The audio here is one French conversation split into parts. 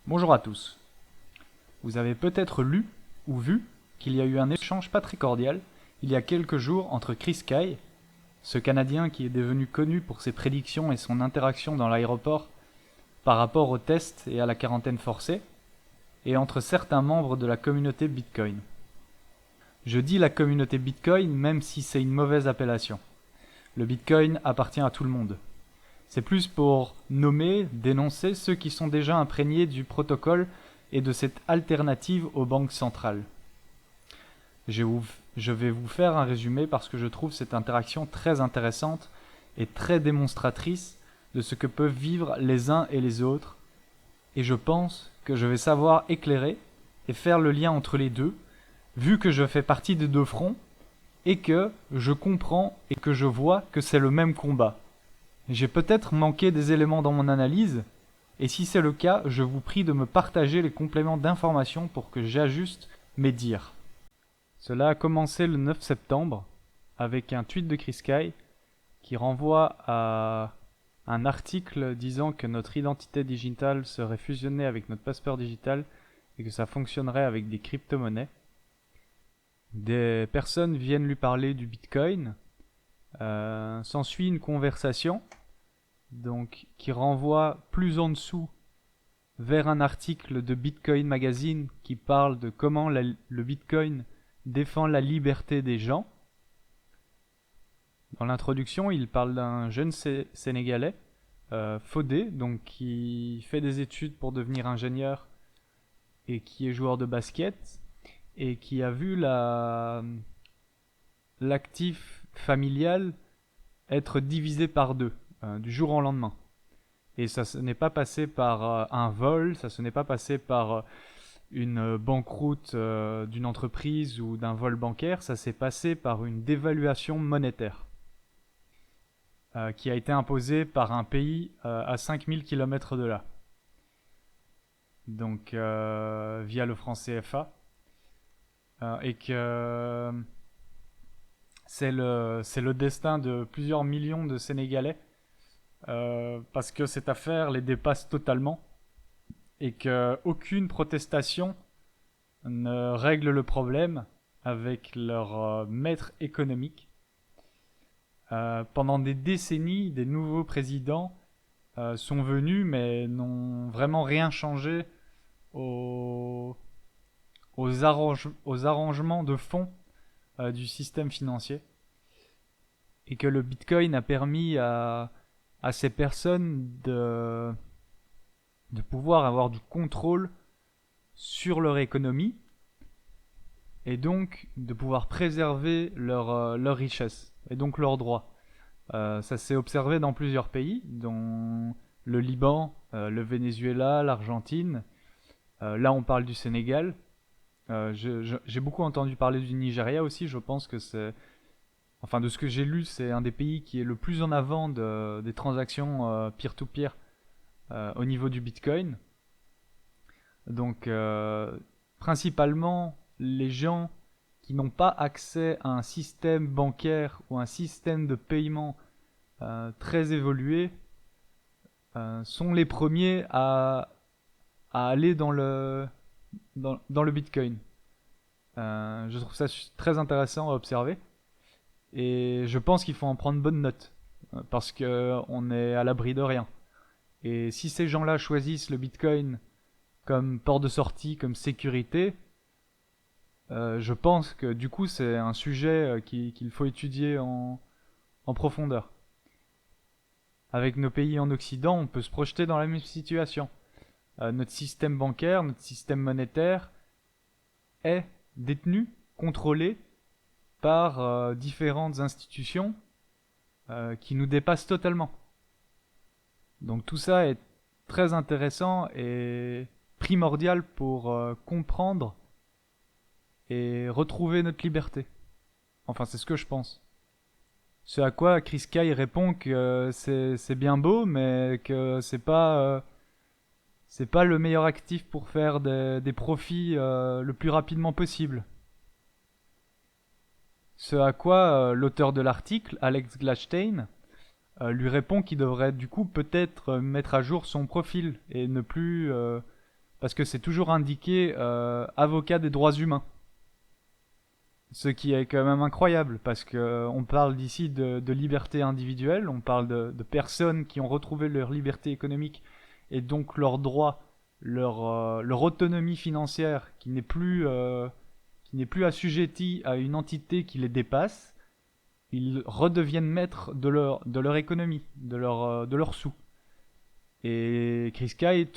Bonjour à tous. Vous avez peut-être lu ou vu qu'il y a eu un échange pas très cordial il y a quelques jours entre Chris Kay, ce Canadien qui est devenu connu pour ses prédictions et son interaction dans l'aéroport par rapport aux tests et à la quarantaine forcée, et entre certains membres de la communauté Bitcoin. Je dis la communauté Bitcoin même si c'est une mauvaise appellation. Le Bitcoin appartient à tout le monde. C'est plus pour nommer, dénoncer ceux qui sont déjà imprégnés du protocole et de cette alternative aux banques centrales. Je vais vous faire un résumé parce que je trouve cette interaction très intéressante et très démonstratrice de ce que peuvent vivre les uns et les autres, et je pense que je vais savoir éclairer et faire le lien entre les deux, vu que je fais partie des deux fronts, et que je comprends et que je vois que c'est le même combat. J'ai peut-être manqué des éléments dans mon analyse, et si c'est le cas, je vous prie de me partager les compléments d'informations pour que j'ajuste mes dires. Cela a commencé le 9 septembre avec un tweet de Chris Kay qui renvoie à un article disant que notre identité digitale serait fusionnée avec notre passeport digital et que ça fonctionnerait avec des crypto-monnaies. Des personnes viennent lui parler du Bitcoin. S'ensuit une conversation donc qui renvoie plus en dessous vers un article de Bitcoin Magazine qui parle de comment le Bitcoin défend la liberté des gens. Dans l'introduction, il parle d'un jeune Sénégalais, Fodé, donc qui fait des études pour devenir ingénieur et qui est joueur de basket et qui a vu l'actif familial être divisé par deux du jour au lendemain. Et ça ne n'est pas passé par un vol, ça ne n'est pas passé par une banqueroute d'une entreprise ou d'un vol bancaire, ça s'est passé par une dévaluation monétaire qui a été imposée par un pays à 5000 km de là. Donc via le franc CFA. Et que c'est le destin de plusieurs millions de Sénégalais parce que cette affaire les dépasse totalement et qu'aucune protestation ne règle le problème avec leur maître économique. Pendant des décennies, des nouveaux présidents sont venus mais n'ont vraiment rien changé aux, aux arrangements de fond du système financier. Et que le Bitcoin a permis à ces personnes de pouvoir avoir du contrôle sur leur économie et donc de pouvoir préserver leur richesse et donc leurs droits. Ça s'est observé dans plusieurs pays, dont le Liban, le Venezuela, l'Argentine. Là, on parle du Sénégal. J'ai beaucoup entendu parler du Nigeria aussi. Je pense que c'est, enfin, de ce que j'ai lu, c'est un des pays qui est le plus en avant des transactions peer-to-peer au niveau du Bitcoin. Donc, principalement, les gens qui n'ont pas accès à un système bancaire ou un système de paiement très évolué sont les premiers à aller dans le Bitcoin. Je trouve ça très intéressant à observer et je pense qu'il faut en prendre bonne note parce qu'on est à l'abri de rien. Et si ces gens-là choisissent le Bitcoin comme port de sortie, comme sécurité, je pense que du coup c'est un sujet qu'il faut étudier en profondeur. Avec nos pays en Occident, on peut se projeter dans la même situation. Notre système bancaire, notre système monétaire est détenu, contrôlé par différentes institutions qui nous dépassent totalement. Donc tout ça est très intéressant et primordial pour comprendre et retrouver notre liberté. Enfin, c'est ce que je pense. Ce à quoi Chris Kay répond que c'est bien beau, mais que c'est pas le meilleur actif pour faire des profits le plus rapidement possible. Ce à quoi l'auteur de l'article, Alex Gladstein, lui répond qu'il devrait du coup peut-être mettre à jour son profil et ne plus parce que c'est toujours indiqué avocat des droits humains. Ce qui est quand même incroyable, parce qu'on parle d'ici de liberté individuelle, on parle de personnes qui ont retrouvé leur liberté économique et donc leurs droits, leur autonomie financière qui n'est plus assujettie à une entité qui les dépasse. Ils redeviennent maîtres de leur économie, de leurs sous. Et Chris Sky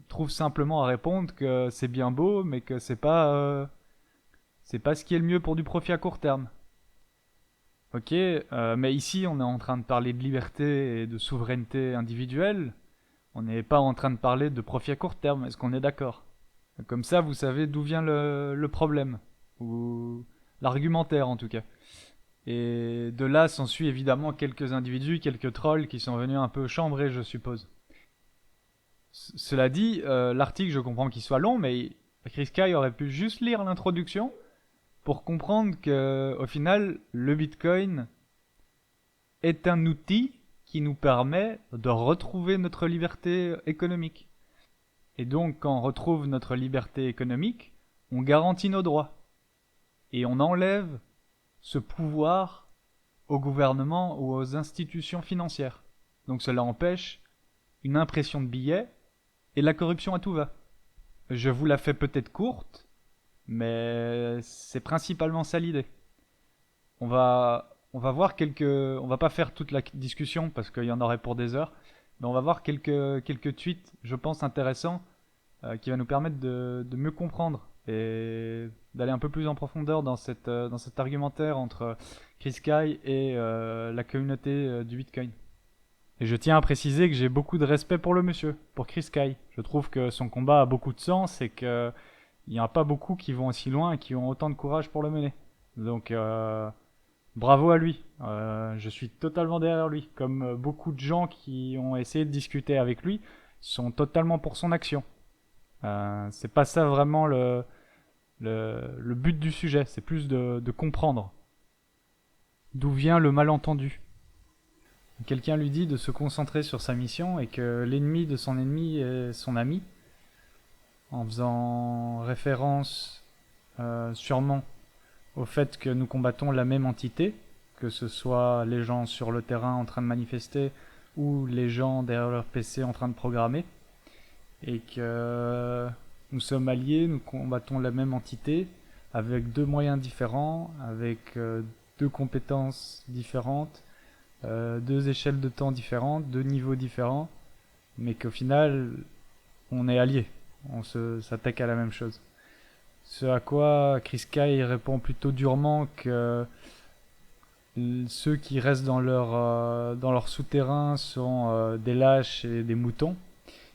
trouve simplement à répondre que c'est bien beau, mais que c'est pas ce qui est le mieux pour du profit à court terme. Ok, mais ici on est en train de parler de liberté et de souveraineté individuelle. On n'est pas en train de parler de profit à court terme. Est-ce qu'on est d'accord? Comme ça, vous savez d'où vient le problème, ou l'argumentaire en tout cas. Et de là s'ensuit évidemment quelques individus, quelques trolls qui sont venus un peu chambrer, je suppose. Cela dit, l'article, je comprends qu'il soit long, mais Chris Sky aurait pu juste lire l'introduction pour comprendre que, au final, le Bitcoin est un outil qui nous permet de retrouver notre liberté économique. Et donc, quand on retrouve notre liberté économique, on garantit nos droits. Et on enlève ce pouvoir au gouvernement ou aux institutions financières. Donc cela empêche une impression de billets et la corruption à tout va. Je vous la fais peut-être courte, mais c'est principalement ça l'idée. On va voir on va pas faire toute la discussion parce qu'il y en aurait pour des heures, mais on va voir quelques tweets, je pense intéressants, qui va nous permettre de mieux comprendre et d'aller un peu plus en profondeur dans cet argumentaire entre Chris Sky et la communauté du Bitcoin. Et je tiens à préciser que j'ai beaucoup de respect pour le monsieur, pour Chris Sky. Je trouve que son combat a beaucoup de sens et qu'il n'y en a pas beaucoup qui vont aussi loin et qui ont autant de courage pour le mener. Donc bravo à lui. Je suis totalement derrière lui. Comme beaucoup de gens qui ont essayé de discuter avec lui sont totalement pour son action. C'est pas ça vraiment le but du sujet, c'est plus de comprendre d'où vient le malentendu. Quelqu'un lui dit de se concentrer sur sa mission et que l'ennemi de son ennemi est son ami, en faisant référence sûrement au fait que nous combattons la même entité, que ce soit les gens sur le terrain en train de manifester ou les gens derrière leur PC en train de programmer, et que nous sommes alliés, nous combattons la même entité avec deux moyens différents, avec deux compétences différentes, deux échelles de temps différentes, deux niveaux différents, mais qu'au final, on est alliés, on s'attaque à la même chose. Ce à quoi Chris Sky répond plutôt durement que ceux qui restent dans leur souterrain sont des lâches et des moutons,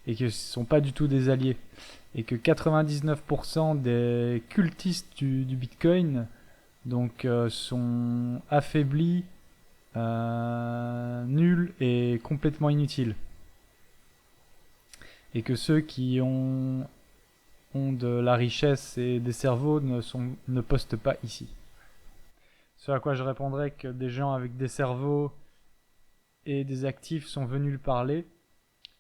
et que ce ne sont pas du tout des alliés. Et que 99% des cultistes du Bitcoin donc, sont affaiblis, nuls et complètement inutiles. Et que ceux qui ont de la richesse et des cerveaux ne postent pas ici. Ce à quoi je répondrai que des gens avec des cerveaux et des actifs sont venus lui parler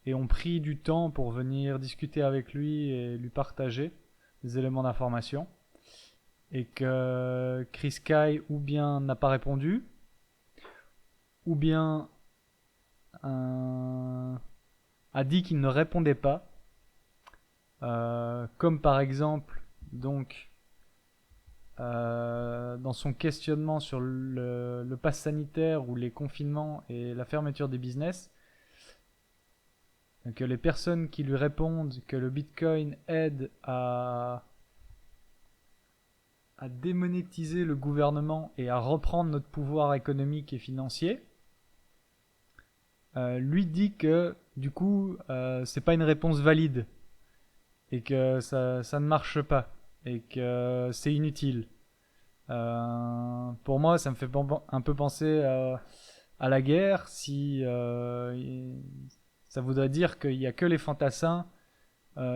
et ont pris du temps pour venir discuter avec lui et lui partager des éléments d'information, et que Chris Sky ou bien n'a pas répondu, ou bien a dit qu'il ne répondait pas, comme par exemple donc dans son questionnement sur le pass sanitaire ou les confinements et la fermeture des business, que les personnes qui lui répondent que le Bitcoin aide à démonétiser le gouvernement et à reprendre notre pouvoir économique et financier, lui dit que du coup c'est pas une réponse valide et que ça ne marche pas et que c'est inutile. Pour moi, ça me fait un peu penser à la guerre, si ça voudrait dire qu'il n'y a que les fantassins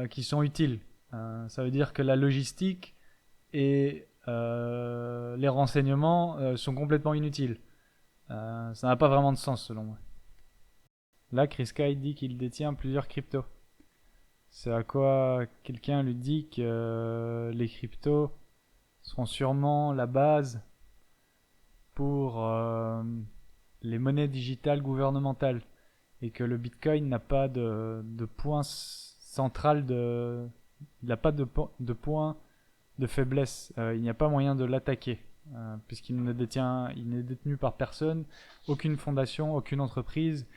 qui sont utiles. Ça veut dire que la logistique et les renseignements sont complètement inutiles. Ça n'a pas vraiment de sens selon moi. Là, Chris Sky dit qu'il détient plusieurs cryptos. C'est à quoi quelqu'un lui dit que les cryptos seront sûrement la base pour les monnaies digitales gouvernementales et que le Bitcoin n'a pas de point central il n'a pas de point de faiblesse. Il n'y a pas moyen de l'attaquer puisqu'il ne détient, il n'est détenu par personne, aucune fondation, aucune entreprise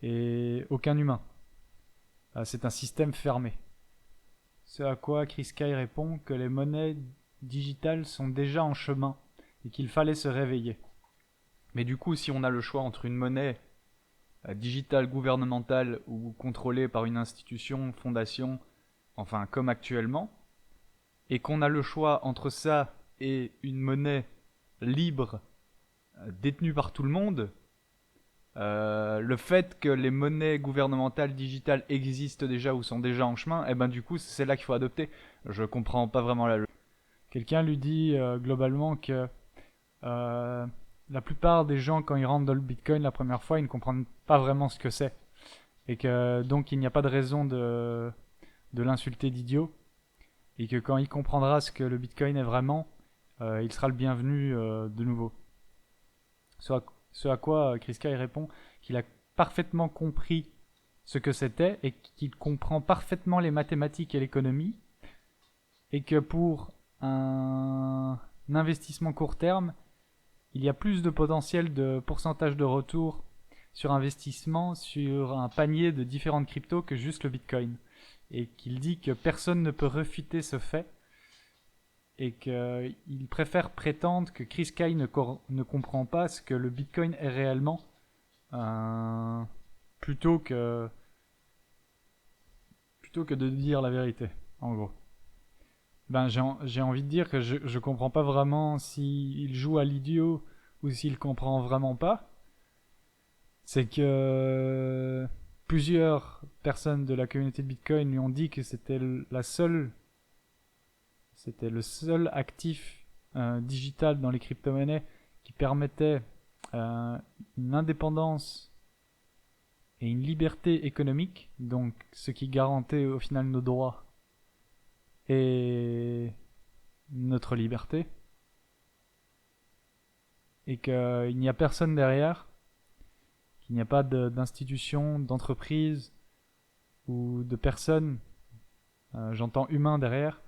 et aucun humain. C'est un système fermé. Ce à quoi Chris Sky répond que les monnaies digitales sont déjà en chemin et qu'il fallait se réveiller. Mais du coup, si on a le choix entre une monnaie digitale gouvernementale ou contrôlée par une institution, fondation, enfin comme actuellement, et qu'on a le choix entre ça et une monnaie libre détenue par tout le monde, le fait que les monnaies gouvernementales digitales existent déjà ou sont déjà en chemin, et ben du coup c'est là qu'il faut adopter. Je comprends pas vraiment la logique. Quelqu'un lui dit globalement que euh, la plupart des gens quand ils rentrent dans le Bitcoin la première fois, ils ne comprennent pas vraiment ce que c'est et que donc il n'y a pas de raison de l'insulter d'idiot et que quand il comprendra ce que le Bitcoin est vraiment, il sera le bienvenu de nouveau. Ce à quoi Chris Sky répond qu'il a parfaitement compris ce que c'était et qu'il comprend parfaitement les mathématiques et l'économie et que pour un investissement court terme, il y a plus de potentiel de pourcentage de retour sur investissement sur un panier de différentes cryptos que juste le Bitcoin. Et qu'il dit que personne ne peut refuter ce fait et qu'il préfère prétendre que Chris Sky ne comprend pas ce que le Bitcoin est réellement plutôt que de dire la vérité, en gros. Ben j'ai envie de dire que je comprends pas vraiment s'il joue à l'idiot ou s'il comprend vraiment pas. C'est que plusieurs personnes de la communauté de Bitcoin lui ont dit que c'était le seul actif digital dans les crypto-monnaies qui permettait une indépendance et une liberté économique, donc ce qui garantait au final nos droits et notre liberté, et qu'il n'y a personne derrière, qu'il n'y a pas d'institution, d'entreprise ou de personnes, j'entends humain derrière,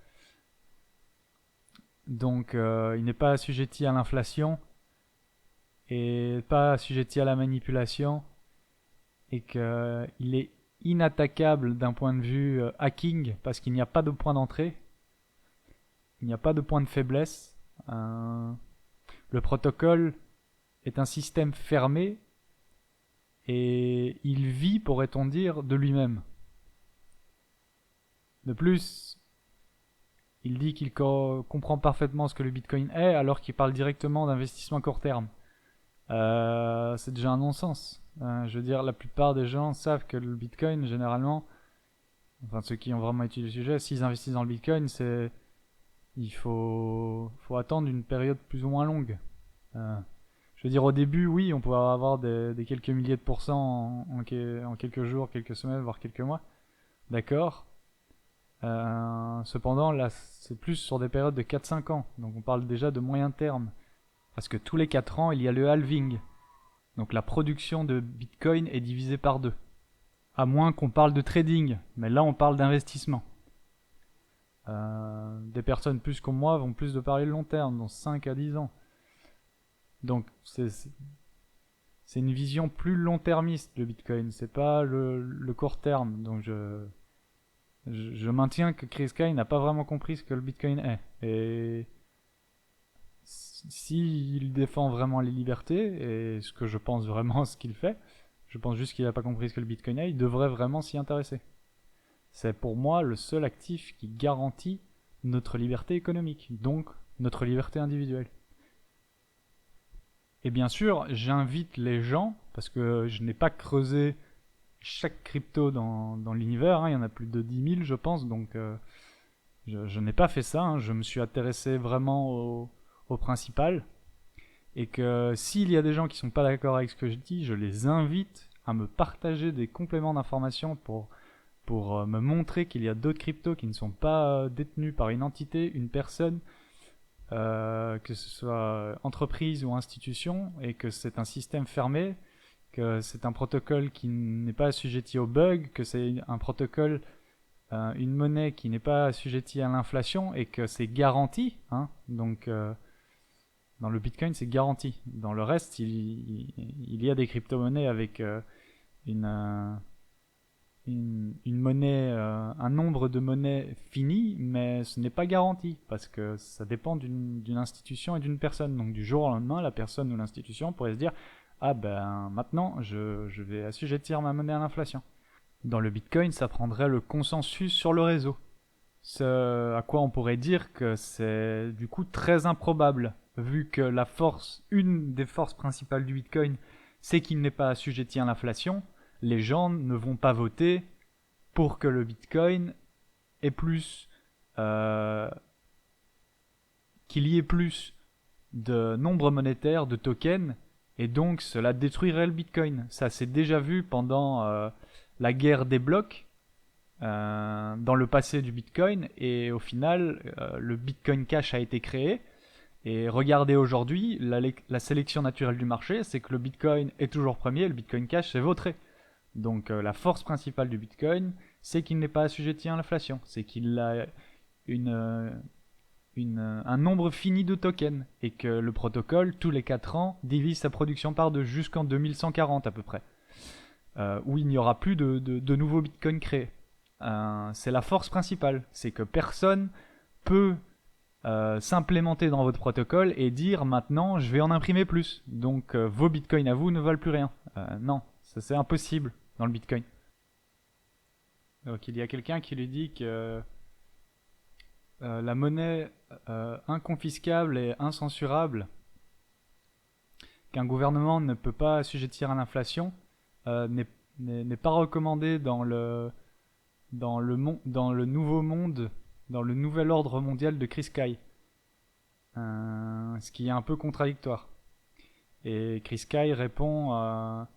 donc il n'est pas assujetti à l'inflation et pas assujetti à la manipulation et qu'il est inattaquable d'un point de vue hacking parce qu'il n'y a pas de point d'entrée, il n'y a pas de point de faiblesse. Le protocole est un système fermé et il vit, pourrait-on dire, de lui-même. De plus, il dit qu'il comprend parfaitement ce que le Bitcoin est alors qu'il parle directement d'investissement court terme. C'est déjà un non-sens. Je veux dire, la plupart des gens savent que le Bitcoin, généralement, enfin ceux qui ont vraiment étudié le sujet, s'ils investissent dans le Bitcoin, il faut attendre une période plus ou moins longue. Je veux dire, au début, oui, on pouvait avoir des quelques milliers de pourcents en quelques jours, quelques semaines, voire quelques mois. D'accord. Cependant, là, c'est plus sur des périodes de 4-5 ans. Donc on parle déjà de moyen terme. Parce que tous les 4 ans, il y a le halving. Donc la production de Bitcoin est divisée par 2. À moins qu'on parle de trading. Mais là, on parle d'investissement. Des personnes plus comme moi vont plus de parler de long terme, dans 5 à 10 ans. Donc c'est une vision plus long-termiste, le Bitcoin. C'est pas le court terme. Donc je maintiens que Chris Sky n'a pas vraiment compris ce que le Bitcoin est. Et s'il défend vraiment les libertés, et ce que je pense vraiment ce qu'il fait, je pense juste qu'il n'a pas compris ce que le Bitcoin est, il devrait vraiment s'y intéresser. C'est pour moi le seul actif qui garantit notre liberté économique, donc notre liberté individuelle. Et bien sûr, j'invite les gens, parce que je n'ai pas creusé chaque crypto dans l'univers, hein, il y en a plus de 10 000 je pense, donc je n'ai pas fait ça, hein, je me suis intéressé vraiment au principal, et que s'il y a des gens qui sont pas d'accord avec ce que je dis, je les invite à me partager des compléments d'informations pour pour me montrer qu'il y a d'autres cryptos qui ne sont pas détenus par une entité, une personne, que ce soit entreprise ou institution, et que c'est un système fermé, que c'est un protocole qui n'est pas assujetti aux bugs, que c'est un protocole, une monnaie qui n'est pas assujettie à l'inflation, et que c'est garanti, hein. Donc dans le Bitcoin, c'est garanti. Dans le reste, il y a des crypto-monnaies avec une, euh, une monnaie, un nombre de monnaies fini, mais ce n'est pas garanti, parce que ça dépend d'une institution et d'une personne. Donc du jour au lendemain, la personne ou l'institution pourrait se dire « Ah ben maintenant, je vais assujettir ma monnaie à l'inflation ». Dans le Bitcoin, ça prendrait le consensus sur le réseau. Ce à quoi on pourrait dire que c'est du coup très improbable, vu que une des forces principales du Bitcoin, c'est qu'il n'est pas assujetti à l'inflation. Les gens ne vont pas voter pour que le Bitcoin ait plus, euh, qu'il y ait plus de nombre monétaire, de tokens, et donc cela détruirait le Bitcoin. Ça s'est déjà vu pendant la guerre des blocs, dans le passé du Bitcoin, et au final, le Bitcoin Cash a été créé. Et regardez aujourd'hui, la sélection naturelle du marché, c'est que le Bitcoin est toujours premier, et le Bitcoin Cash est vautré. Donc la force principale du Bitcoin, c'est qu'il n'est pas assujetti à l'inflation, c'est qu'il a une, un nombre fini de tokens, et que le protocole, tous les 4 ans, divise sa production par deux jusqu'en 2140 à peu près, où il n'y aura plus de nouveaux bitcoins créés. C'est la force principale, c'est que personne peut s'implémenter dans votre protocole et dire maintenant je vais en imprimer plus, donc vos bitcoins à vous ne valent plus rien. Non, ça c'est impossible dans le bitcoin. Donc il y a quelqu'un qui lui dit que la monnaie inconfiscable et incensurable qu'un gouvernement ne peut pas assujettir à l'inflation n'est pas recommandée dans le nouveau monde, dans le nouvel ordre mondial de Chris Sky. Ce qui est un peu contradictoire. Et Chris Sky répond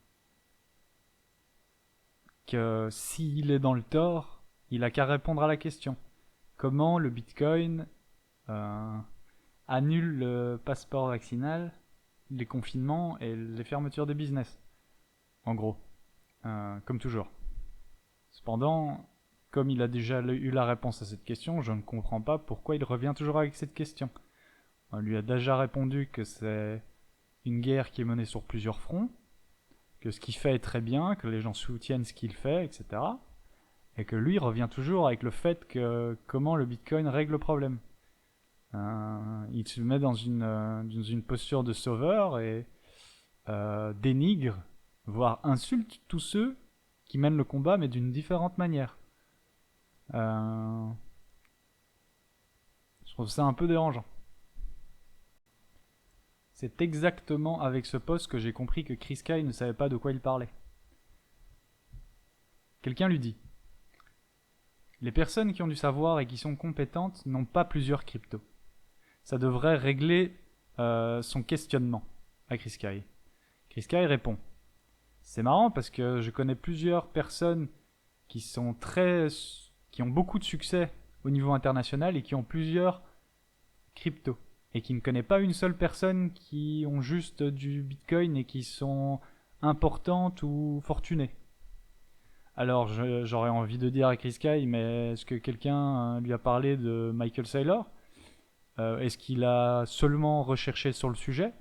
que s'il est dans le tort, il a qu'à répondre à la question. Comment le Bitcoin annule le passeport vaccinal, les confinements et les fermetures des business. En gros. Comme toujours. Cependant, comme il a déjà eu la réponse à cette question, je ne comprends pas pourquoi il revient toujours avec cette question. On lui a déjà répondu que c'est une guerre qui est menée sur plusieurs fronts, que ce qu'il fait est très bien, que les gens soutiennent ce qu'il fait, etc. Et que lui revient toujours avec le fait que comment le Bitcoin règle le problème. Il se met dans une posture de sauveur et dénigre, voire insulte tous ceux qui mènent le combat, mais d'une différente manière. Je trouve ça un peu dérangeant. C'est exactement avec ce post que j'ai compris que Chris Sky ne savait pas de quoi il parlait. Quelqu'un lui dit: les personnes qui ont du savoir et qui sont compétentes n'ont pas plusieurs cryptos. Ça devrait régler son questionnement à Chris Sky. Chris Sky répond: c'est marrant parce que je connais plusieurs personnes qui ont beaucoup de succès au niveau international et qui ont plusieurs cryptos. Et qui ne connaît pas une seule personne qui ont juste du Bitcoin et qui sont importantes ou fortunées. Alors j'aurais envie de dire à Chris Sky, mais est-ce que quelqu'un lui a parlé de Michael Saylor? Est-ce qu'il a seulement recherché sur le sujet?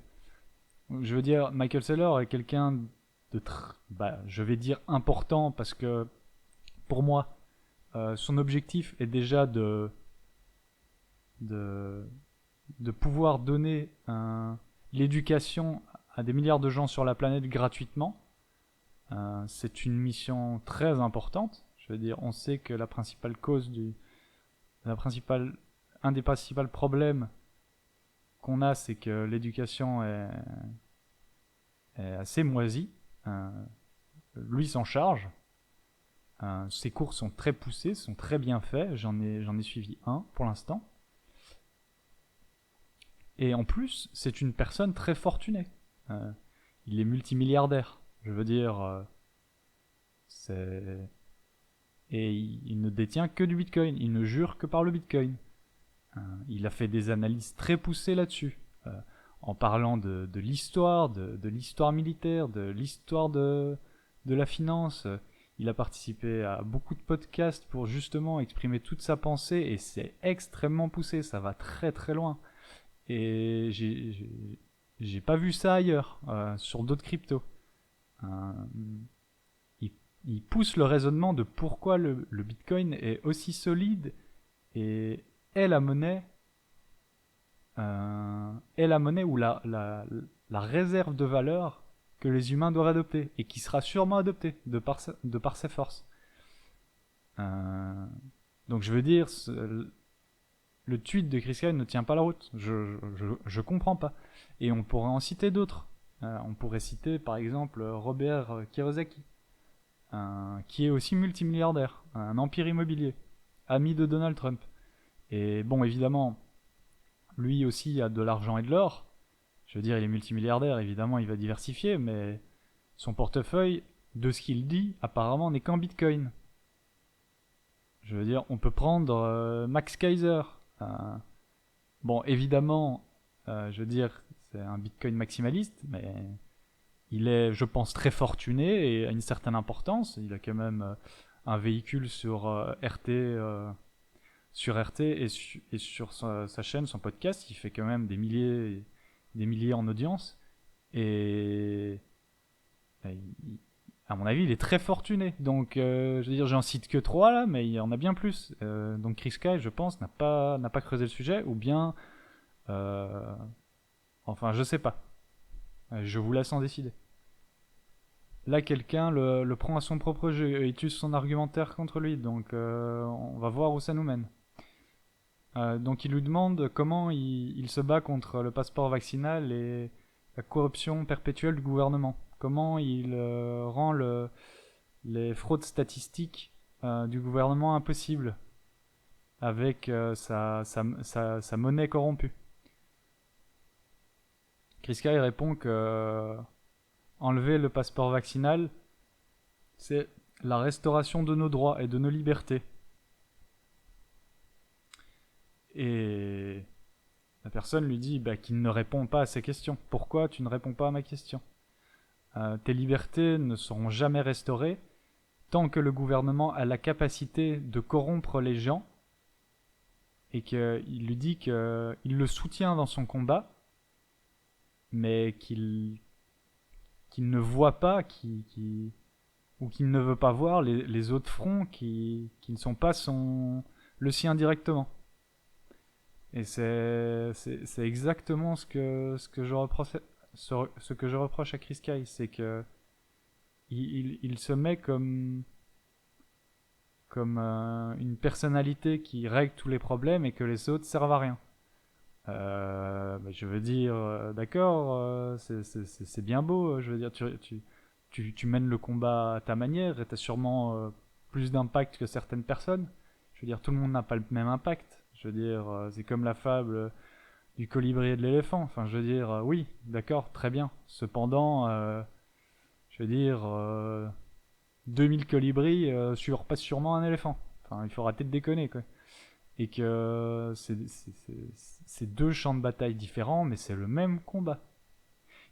Je veux dire, Michael Saylor est quelqu'un de je vais dire important, parce que pour moi, son objectif est déjà de pouvoir donner l'éducation à des milliards de gens sur la planète gratuitement. C'est une mission très importante. Je veux dire, on sait que la principale cause un des principaux problèmes qu'on a, c'est que l'éducation est assez moisie. Lui s'en charge. Ses cours sont très poussés, sont très bien faits. J'en ai suivi un pour l'instant. Et en plus, c'est une personne très fortunée. Il est multimilliardaire. Je veux dire, c'est... et il ne détient que du Bitcoin. Il ne jure que par le Bitcoin. Il a fait des analyses très poussées là-dessus, en parlant de l'histoire, de l'histoire militaire, de l'histoire de la finance. Il a participé à beaucoup de podcasts pour justement exprimer toute sa pensée, et c'est extrêmement poussé, ça va très très loin. Et j'ai pas vu ça ailleurs, sur d'autres cryptos. Euh, il, il pousse le raisonnement de pourquoi le Bitcoin est aussi solide et est la monnaie, ou la réserve de valeur que les humains doivent adopter et qui sera sûrement adoptée de par ses forces. Euh, donc je veux dire, le tweet de Chris Kyle ne tient pas la route. Je comprends pas. Et on pourrait en citer d'autres. On pourrait citer par exemple Robert Kiyosaki, qui est aussi multimilliardaire, un empire immobilier, ami de Donald Trump. Et bon, évidemment, lui aussi a de l'argent et de l'or. Je veux dire, il est multimilliardaire, évidemment, il va diversifier, mais son portefeuille, de ce qu'il dit, apparemment n'est qu'en Bitcoin. Je veux dire, on peut prendre Max Kaiser. Euh, bon, évidemment, je veux dire, c'est un Bitcoin maximaliste, mais il est, je pense, très fortuné et a une certaine importance. Il a quand même un véhicule sur RT et sur sa chaîne, son podcast. Il fait quand même des milliers en audience. Et à mon avis, il est très fortuné. Donc, je veux dire, j'en cite que trois là, mais il y en a bien plus. Donc, Chris Kyle, je pense, n'a pas creusé le sujet, ou bien, euh, enfin, je sais pas. Je vous laisse en décider. Là, quelqu'un le prend à son propre jeu et utilise son argumentaire contre lui. Donc, on va voir où ça nous mène. Donc, il lui demande comment il se bat contre le passeport vaccinal et la corruption perpétuelle du gouvernement. Comment il rend les fraudes statistiques du gouvernement impossibles avec sa monnaie corrompue. Chris Kyle répond que enlever le passeport vaccinal, c'est la restauration de nos droits et de nos libertés. Et la personne lui dit qu'il ne répond pas à ses questions. Pourquoi tu ne réponds pas à ma question? Tes libertés ne seront jamais restaurées tant que le gouvernement a la capacité de corrompre les gens, et qu'il lui dit qu'il le soutient dans son combat, mais qu'il ne voit pas, ou qu'il ne veut pas voir les autres fronts qui ne sont pas le sien directement. Et c'est exactement ce que je reproche à Chris Kyle, c'est que il se met comme une personnalité qui règle tous les problèmes et que les autres servent à rien. Je veux dire, d'accord, c'est bien beau, je veux dire, tu mènes le combat à ta manière et tu as sûrement plus d'impact que certaines personnes. Je veux dire, tout le monde n'a pas le même impact. Je veux dire, c'est comme la fable du colibri et de l'éléphant. Enfin, je veux dire, oui, d'accord, très bien. Cependant, je veux dire, 2000 colibris surpassent sûrement un éléphant. Enfin, il faut arrêter de déconner, quoi. Et que c'est deux champs de bataille différents, mais c'est le même combat.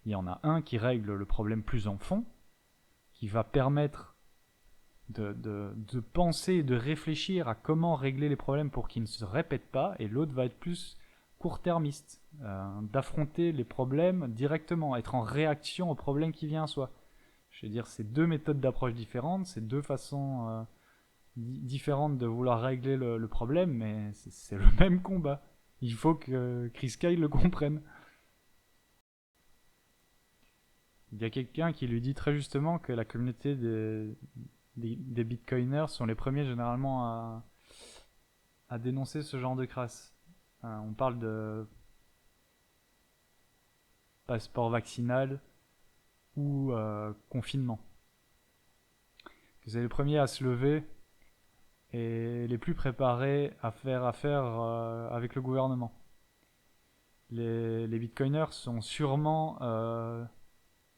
Il y en a un qui règle le problème plus en fond, qui va permettre de penser et de réfléchir à comment régler les problèmes pour qu'ils ne se répètent pas, et l'autre va être plus court-termiste, d'affronter les problèmes directement, être en réaction au problème qui vient à soi. Je veux dire, c'est deux méthodes d'approche différentes, c'est deux façons différentes de vouloir régler le problème, mais c'est le même combat. Il faut que Chris Kyle le comprenne. Il y a quelqu'un qui lui dit très justement que la communauté des bitcoiners sont les premiers généralement à dénoncer ce genre de crasse. On parle de passeport vaccinal ou confinement. Que c'est les premiers à se lever et les plus préparés à faire affaire avec le gouvernement. Les bitcoiners sont sûrement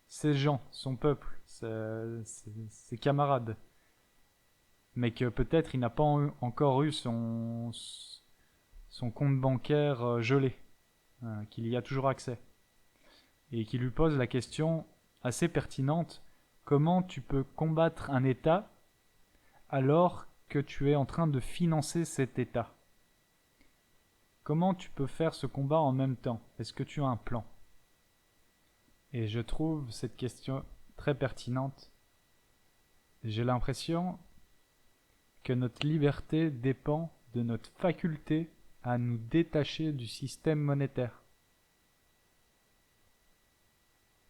ces gens, son peuple, ses camarades, mais que peut-être il n'a pas encore eu son compte bancaire gelé, qu'il y a toujours accès, et qui lui pose la question assez pertinente: comment tu peux combattre un État alors que tu es en train de financer cet État? Comment tu peux faire ce combat en même temps? Est-ce que tu as un plan? Et je trouve cette question très pertinente. J'ai l'impression que notre liberté dépend de notre faculté à nous détacher du système monétaire.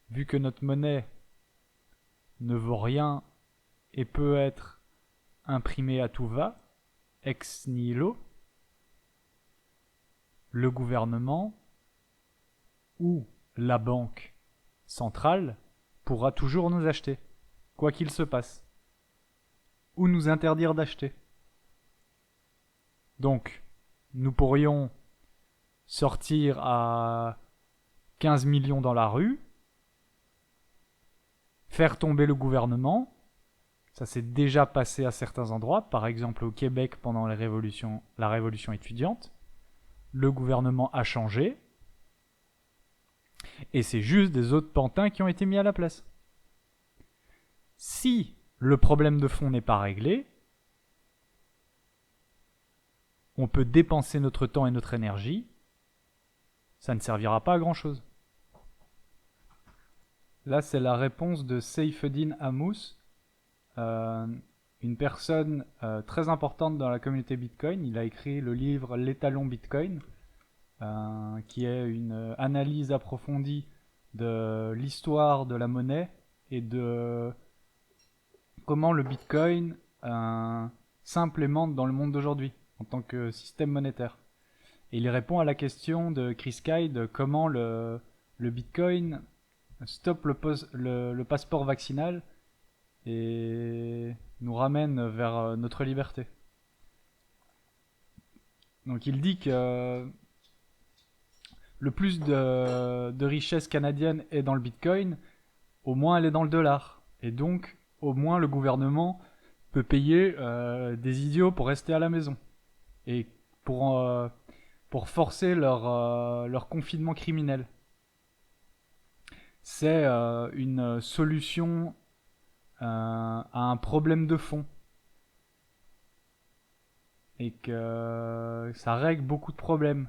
Vu que notre monnaie ne vaut rien et peut être imprimée à tout va, ex nihilo, le gouvernement ou la banque centrale pourra toujours nous acheter, quoi qu'il se passe, ou nous interdire d'acheter. Donc, nous pourrions sortir à 15 millions dans la rue, faire tomber le gouvernement. Ça s'est déjà passé à certains endroits, par exemple au Québec pendant la révolution étudiante. Le gouvernement a changé, et c'est juste des autres pantins qui ont été mis à la place. Si le problème de fond n'est pas réglé, on peut dépenser notre temps et notre énergie, ça ne servira pas à grand chose. Là, c'est la réponse de Saifeddin Ammous, une personne très importante dans la communauté Bitcoin. Il a écrit le livre L'étalon Bitcoin, qui est une analyse approfondie de l'histoire de la monnaie et de comment le Bitcoin s'implémente dans le monde d'aujourd'hui en tant que système monétaire. Et il répond à la question de Chris Kay de comment le Bitcoin stoppe le passeport vaccinal et nous ramène vers notre liberté. Donc il dit que le plus de richesse canadienne est dans le Bitcoin, au moins elle est dans le dollar. Et donc, au moins le gouvernement peut payer des idiots pour rester à la maison. Et pour forcer leur confinement criminel. C'est une solution à un problème de fond. Et que ça règle beaucoup de problèmes.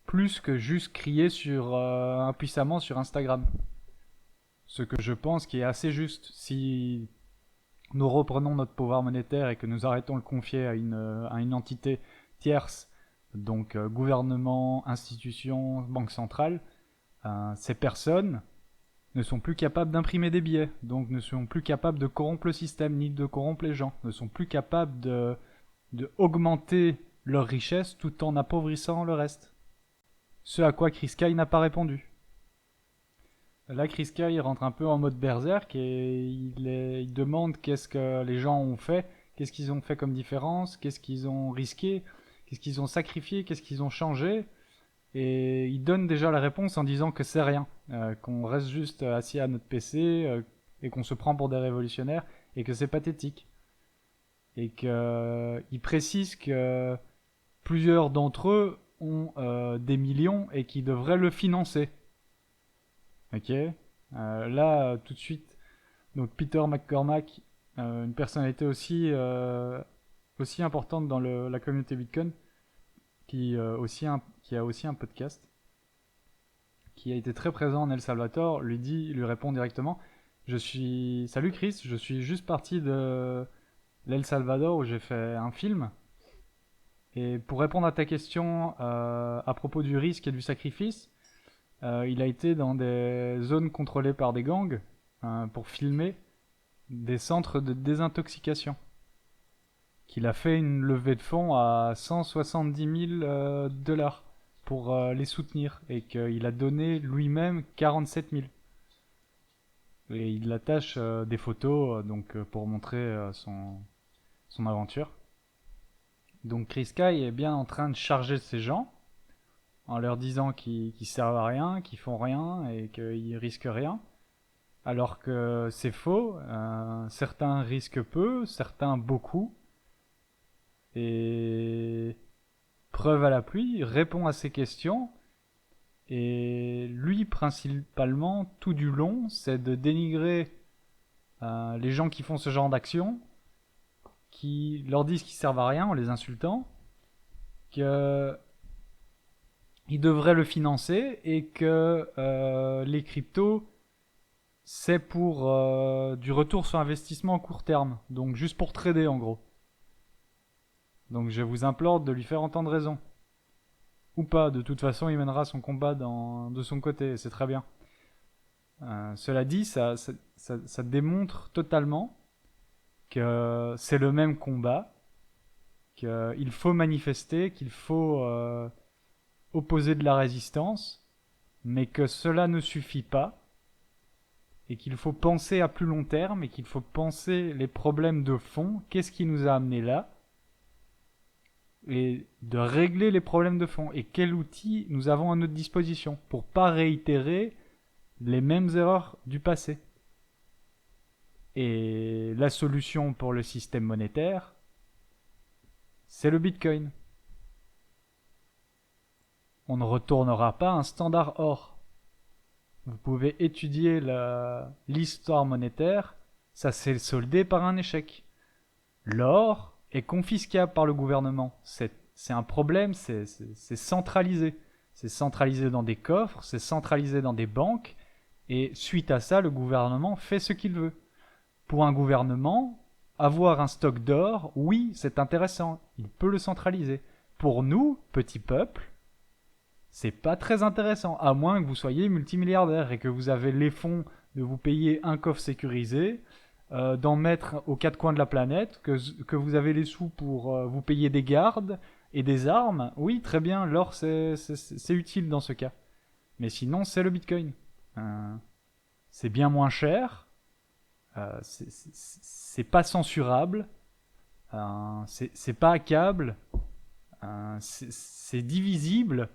Plus que juste crier impuissamment sur Instagram. Ce que je pense qui est assez juste. Si nous reprenons notre pouvoir monétaire et que nous arrêtons de le confier à une entité tierce, donc gouvernement, institution, banque centrale, ces personnes ne sont plus capables d'imprimer des billets, donc ne sont plus capables de corrompre le système, ni de corrompre les gens, ne sont plus capables de augmenter leur richesse tout en appauvrissant le reste. Ce à quoi Chris Kay n'a pas répondu. Là, Chris Kay rentre un peu en mode berserk et il demande qu'est-ce que les gens ont fait, qu'est-ce qu'ils ont fait comme différence, qu'est-ce qu'ils ont risqué, qu'est-ce qu'ils ont sacrifié, qu'est-ce qu'ils ont changé. Et il donne déjà la réponse en disant que c'est rien, qu'on reste juste assis à notre PC et qu'on se prend pour des révolutionnaires et que c'est pathétique. Et qu'il précise que plusieurs d'entre eux ont des millions et qui devraient le financer. Ok. Là, tout de suite, donc Peter McCormack, une personnalité aussi importante dans la communauté Bitcoin, qui a aussi un podcast, qui a été très présent en El Salvador, lui répond directement: Salut Chris, je suis juste parti de l'El Salvador où j'ai fait un film. Et pour répondre à ta question à propos du risque et du sacrifice, il a été dans des zones contrôlées par des gangs pour filmer des centres de désintoxication. Qu'il a fait une levée de fonds à 170 000 dollars pour les soutenir et qu'il a donné lui-même 47 000. Et il attache des photos pour montrer son aventure. Donc Chris Kay est bien en train de charger ces gens en leur disant qu'ils servent à rien, qu'ils font rien et qu'ils risquent rien. Alors que c'est faux, certains risquent peu, certains beaucoup, et preuve à l'appui, répond à ces questions. Et lui, principalement, tout du long, c'est de dénigrer les gens qui font ce genre d'action, qui leur disent qu'ils servent à rien en les insultant, qu'ils devraient le financer et que les cryptos, c'est pour du retour sur investissement à court terme. Donc juste pour trader en gros. Donc je vous implore de lui faire entendre raison. Ou pas, de toute façon il mènera son combat de son côté, c'est très bien. Cela dit, ça démontre totalement que c'est le même combat, qu'il faut manifester, qu'il faut opposer de la résistance, mais que cela ne suffit pas, et qu'il faut penser à plus long terme, et qu'il faut penser les problèmes de fond, qu'est-ce qui nous a amené là, et de régler les problèmes de fond, et quel outil nous avons à notre disposition, pour pas réitérer les mêmes erreurs du passé. Et la solution pour le système monétaire, c'est le Bitcoin. On ne retournera pas à un standard or. Vous pouvez étudier l'histoire monétaire, ça s'est soldé par un échec. L'or est confiscable par le gouvernement. C'est un problème, c'est centralisé. C'est centralisé dans des coffres, c'est centralisé dans des banques, et suite à ça, le gouvernement fait ce qu'il veut. Pour un gouvernement, avoir un stock d'or, oui, c'est intéressant, il peut le centraliser. Pour nous, petit peuple, c'est pas très intéressant, à moins que vous soyez multimilliardaire et que vous avez les fonds de vous payer un coffre sécurisé, d'en mettre aux quatre coins de la planète, que vous avez les sous pour vous payer des gardes et des armes. Oui, très bien, l'or c'est utile dans ce cas. Mais sinon, c'est le Bitcoin. C'est bien moins cher, c'est pas censurable, c'est pas hackable, c'est divisible,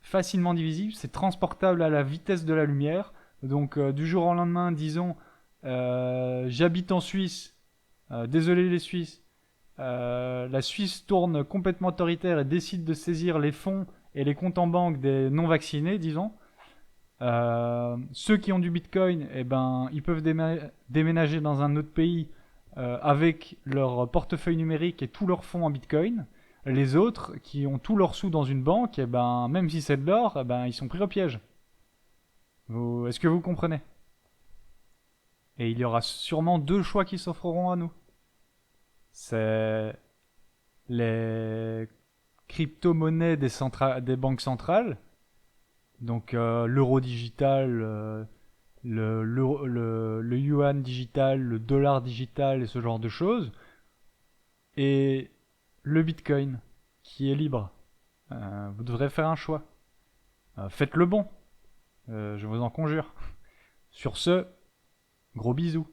facilement divisible, c'est transportable à la vitesse de la lumière. Donc du jour au lendemain, disons, j'habite en Suisse, désolé les Suisses, la Suisse tourne complètement autoritaire et décide de saisir les fonds et les comptes en banque des non-vaccinés, disons. Ceux qui ont du Bitcoin, eh ben, ils peuvent déménager dans un autre pays avec leur portefeuille numérique et tous leurs fonds en Bitcoin. Les autres, qui ont tous leurs sous dans une banque, eh ben, même si c'est de l'or, eh ben, ils sont pris au piège. Est-ce que vous comprenez? Et il y aura sûrement deux choix qui s'offreront à nous. C'est les crypto-monnaies des banques centrales, donc l'euro digital, le yuan digital, le dollar digital et ce genre de choses, et le Bitcoin, qui est libre. Vous devrez faire un choix. Faites le bon, je vous en conjure. Sur ce, gros bisous.